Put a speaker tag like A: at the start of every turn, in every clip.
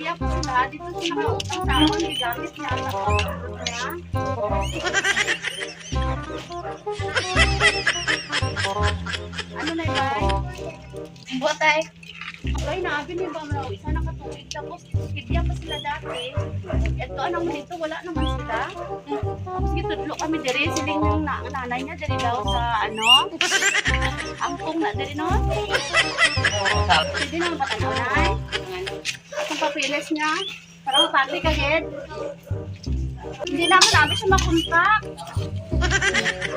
A: Kibya po sila. Dito siya nakautang sa akin. Gigamit niya sa pagkakas niya. Ano na ibay?
B: Buat ay.
A: Ay, nabi ni ba mo isa nakatuig. Tapos kibya pa sila dati. Ito ano mo dito, wala naman sila. Tapos gitudlo kami diri. Siling ng nanay niya diri daw sa ano. Angkong na diri no. Pwede naman patanaw na ay. Ang papilis niya. Para mapagli ka, Ged. Hindi naman namin siya makontak.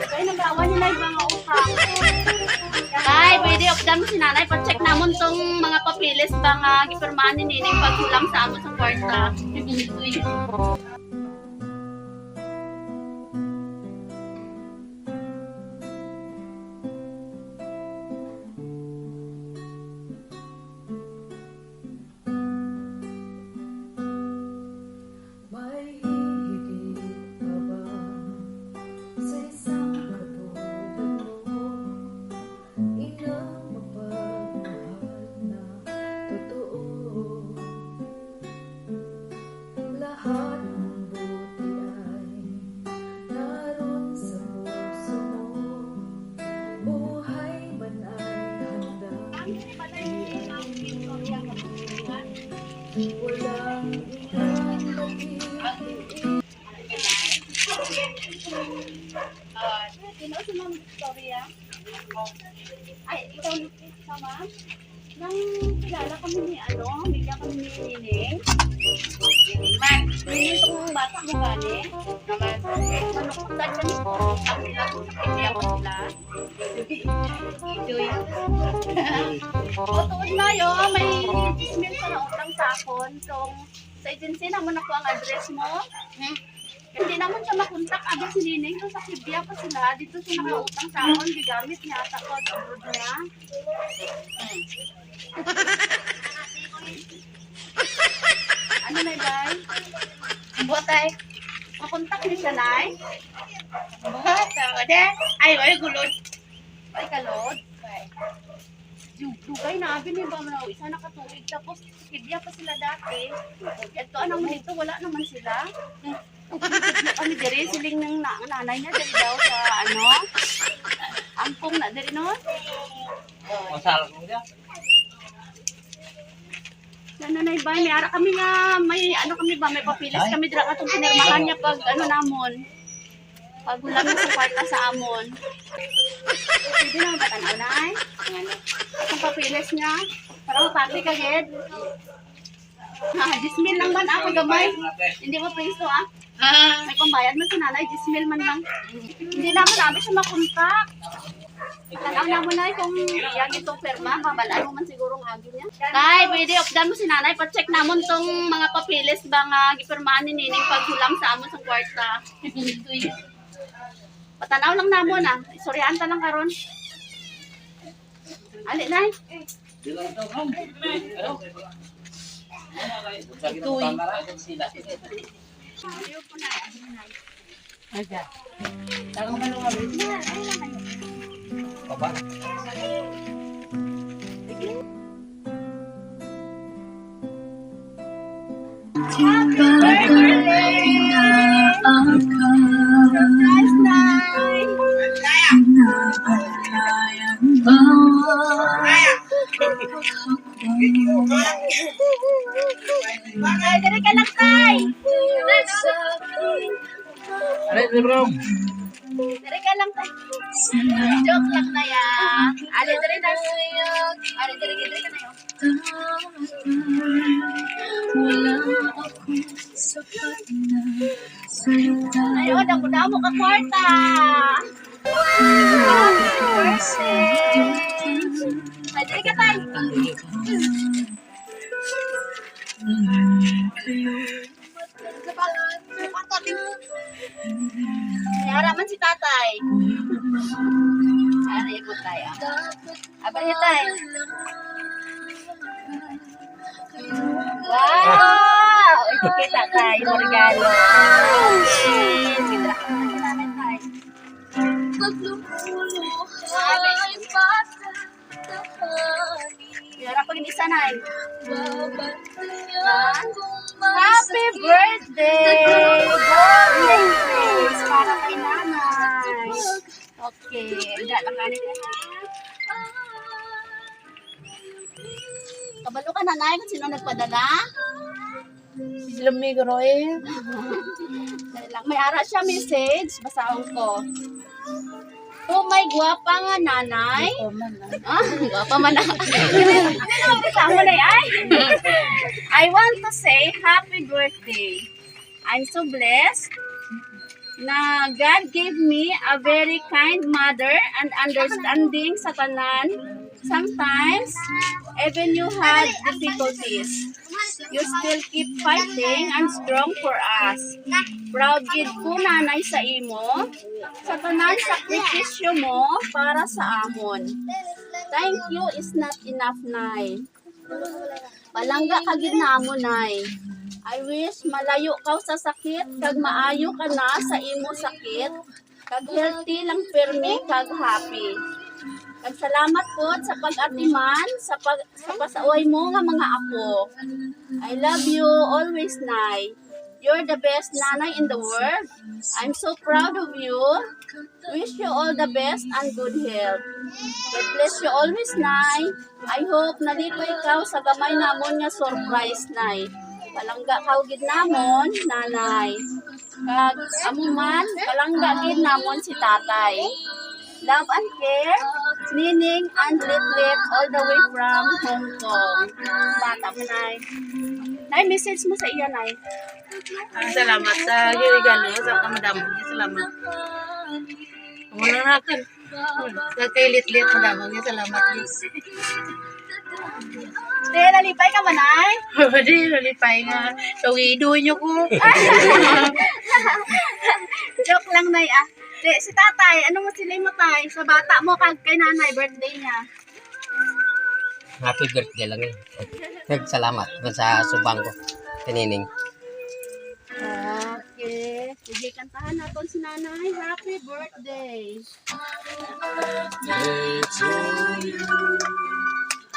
A: Kaya nagawa nila yung mga utang. Ay, pwede opdan mo si nanay. Pa-check namon tong mga papilis ba nga gipirmahan ni Nining pagkulang sa amon sa kwarta.
C: May higit pa ba sa isang katulad mo? Inang mapagmahal na totoo. Lahat ng buti ay naroon sa puso mo. Buhay man ay handa. Walang ilang lagi.
A: Sino si Ma'am Victoria? Ay, ikaw ni sama? Nang kilala kami ni ano, bigla kami ni Nining. Nining itong bata mo gani. Naman, manukutan ka nito. Kami lang sa kibya ko sila. O, tuod na yun, may email ka na utang sa akon. So, sa agency naman ako ang address mo. Hindi naman siya makontak agad si Nining. So, sa kibya pa sila. Dito siya nakautang sa akon. Gigamit niya sa abroad niya. Ano na ibay?
B: Buat ay.
A: Makontak niya siya, Nay?
B: Buat ay. Ay, ay gulod.
A: Ay, kalod. Dugay na, abi ni ba mo isa nakatuig. Tapos, kibya pa sila dati. Ito, ano mo dito, wala naman sila. Kami diri, siling ng nanay niya, diri daw sa ano. Angkong na, diri no?
D: Masalah ko dia.
A: Nanay ba, may ara kami nga, may ano kami ba, may papilis kami dira katong pinirmahan niya pag ano namon. Pag ulam na sa kwarta sa amon. Pwede naman ba tanaw na ay? Ang papilis niya, para mapagli ka, Ged. Dismil lang man ako gamay. Hindi mo priso ah. May pambayad man si nanay, dismil man lang. Hindi naman namin siya makontak. Tanaw na mo na kung iyag itong perma, babalaan mo man siguro ang agi niya. Tay, pwede opdan mo si nanay, pa-check namon tong mga papilis ba nga gipirmahan ni Nining pagkulang sa amon sa kwarta. Patanaw lang namon ah. Isoryahan ta lang karon. Ali, Nay.
D: Ituy.
A: Ayaw po na.
B: Aja. Tangang malungalit.
D: Baba.
A: Ay, dali ka lang, Tay.
D: Ano ito bro?
A: Dali ka lang, Tay. Joke lang na yan. Ali, dali na. Ali, dali ka na yun. Ayun, damo-damo ka kwarta. Ay, dali ka, Tay. May man si tatay. Ano ikot tayo? Abay tay. Wow! Ito kita tayo, regalo. Kita namin tayo. Yara, pag isa na eh. Happy birthday! Golden Grace para kay nanay. Okay, hindi lang ganit na. Kabalo ka nanay kung sino nagpadala?
B: Lumig Roy.
A: Dali lang. May ara siya message. Basahin ko. Oh my gwapa nga nanay. Ah, gwapa man na. Ano naman basa mo na ay? I want to say happy birthday. I'm so blessed na God gave me a very kind mother and understanding sa tanan. Sometimes, even you had difficulties, you still keep fighting and strong for us. Proud gid ko nanay sa imo, sa tanan sakripisyo mo para sa amon. Thank you is not enough, nay. Palangga ka gid namo, nay. I wish malayo ka sa sakit, kag maayo ka na sa imo sakit, kag healthy lang pirmi, kag happy. Kag salamat po sa pag-atiman, sa pasauay mo nga mga apo. I love you always, nay. You're the best nanay in the world. I'm so proud of you. Wish you all the best and good health. God bless you always, nay. I hope nalito ikaw sa gamay namon nga surprise, nay. Palangga ka gid namon, nanay. Kag amuman, palangga gid namon si tatay. Love and care, Nining and Litlit all the way from Hong Kong. Bata mo, nay. Nay, message mo sa iya, nay.
B: Salamat sa regalo sa kamadamo. Salamat. Wala na kan. Sa kay Litlit madamo. Salamat.
A: Te, nalipay ka man, nay.
B: Di nalipay nga. Tawido niyo ko.
A: Joke lang, nay, ah. Te, si tatay, ano mo sila mo, tay? Sa bata mo, kag kay nanay, birthday niya.
E: Happy birthday lang eh. Salamat sa subang ko. Tinining.
A: Okay. Sige, kantahan natin si nanay. Happy birthday.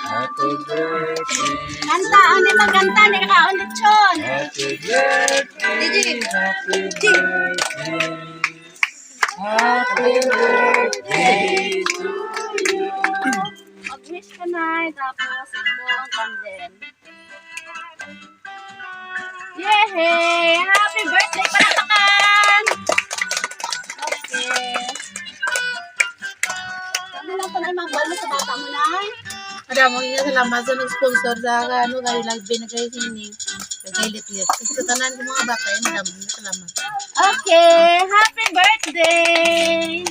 E: Happy birthday.
A: Kanta, ang di magkanta, di ka ulit yun.
E: Happy birthday. Happy birthday. Happy birthday to you.
A: Mag-wish ka na, tapos ito ang candle. Yehey! Happy birthday, palakpakan! Okay. Sabi lang pa na yung mga balo sa bata mo, nay.
B: Madamo nga salamat sa nag-sponsor sa ano kayo lang binigay sining. Kay Litlit. Sa tanan ko mga bata, madamo nga salamat.
A: Okay, happy birthday!